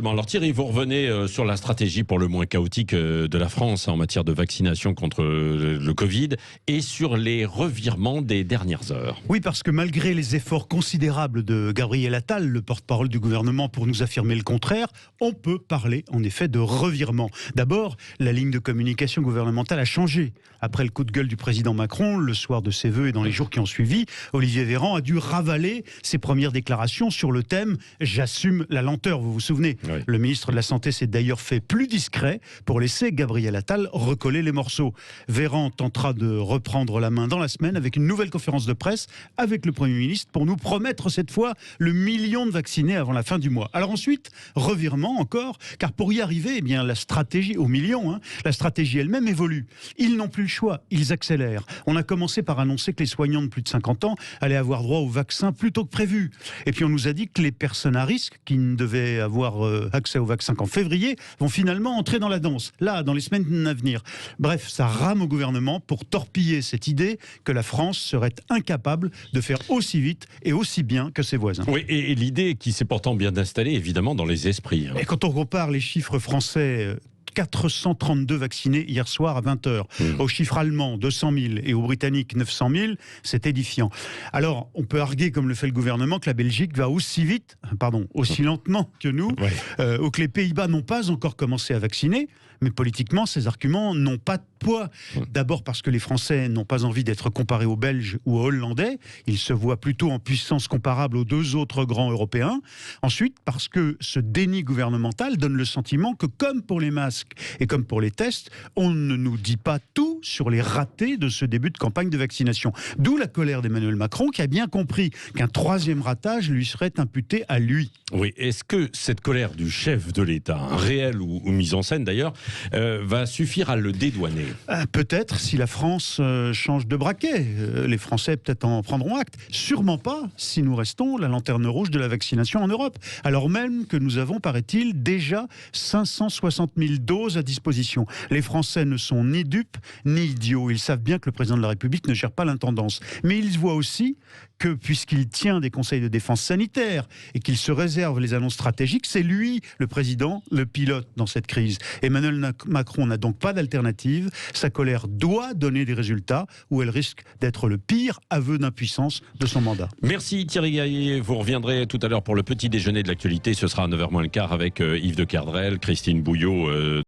Bon, alors Thierry, vous revenez sur la stratégie pour le moins chaotique de la France en matière de vaccination contre le Covid et sur les revirements des dernières heures. Oui, parce que malgré les efforts considérables de Gabriel Attal, le porte-parole du gouvernement, pour nous affirmer le contraire, on peut parler en effet de revirement. D'abord, la ligne de communication gouvernementale a changé. Après le coup de gueule du président Macron, le soir de ses vœux et dans les jours qui ont suivi, Olivier Véran a dû ravaler ses premières déclarations sur le thème « J'assume la lenteur », vous vous souvenez. Oui. Le ministre de la Santé s'est d'ailleurs fait plus discret pour laisser Gabriel Attal recoller les morceaux. Véran tentera de reprendre la main dans la semaine avec une nouvelle conférence de presse avec le Premier ministre pour nous promettre cette fois le million de vaccinés avant la fin du mois. Alors ensuite, revirement encore, car pour y arriver, eh bien, la stratégie, au million, la stratégie elle-même évolue. Ils n'ont plus le choix, ils accélèrent. On a commencé par annoncer que les soignants de plus de 50 ans allaient avoir droit au vaccin plus tôt que prévu. Et puis on nous a dit que les personnes à risque, qui ne devaient avoir accès au vaccin qu'en février, vont finalement entrer dans la danse, là, dans les semaines à venir. Bref, ça rame au gouvernement pour torpiller cette idée que la France serait incapable de faire aussi vite et aussi bien que ses voisins. Oui, et l'idée qui s'est pourtant bien installée, évidemment, dans les esprits. Et quand on compare les chiffres français, 432 vaccinés hier soir à 20h. Au chiffre allemand, 200 000 et au britannique, 900 000, c'est édifiant. Alors, on peut arguer, comme le fait le gouvernement, que la Belgique va aussi lentement que nous, ou que les Pays-Bas n'ont pas encore commencé à vacciner. Mais politiquement, ces arguments n'ont pas de poids. D'abord parce que les Français n'ont pas envie d'être comparés aux Belges ou aux Hollandais. Ils se voient plutôt en puissance comparable aux deux autres grands Européens. Ensuite, parce que ce déni gouvernemental donne le sentiment que, comme pour les masques et comme pour les tests, on ne nous dit pas tout sur les ratés de ce début de campagne de vaccination. D'où la colère d'Emmanuel Macron, qui a bien compris qu'un troisième ratage lui serait imputé à lui. Oui, est-ce que cette colère du chef de l'État, réelle ou mise en scène d'ailleurs, va suffire à le dédouaner? Peut-être si la France change de braquet. Les Français peut-être en prendront acte. Sûrement pas si nous restons la lanterne rouge de la vaccination en Europe. Alors même que nous avons, paraît-il, déjà 560 000 doses à disposition. Les Français ne sont ni dupes ni idiots. Ils savent bien que le président de la République ne gère pas l'intendance. Mais ils voient aussi que, puisqu'il tient des conseils de défense sanitaire et qu'il se réserve les annonces stratégiques, c'est lui, le président, le pilote dans cette crise. Emmanuel Macron n'a donc pas d'alternative. Sa colère doit donner des résultats ou elle risque d'être le pire aveu d'impuissance de son mandat. Merci Thierry Gaillet. Vous reviendrez tout à l'heure pour le petit déjeuner de l'actualité. Ce sera à 9h moins le quart avec Yves de Kerdrel, Christine Bouillot.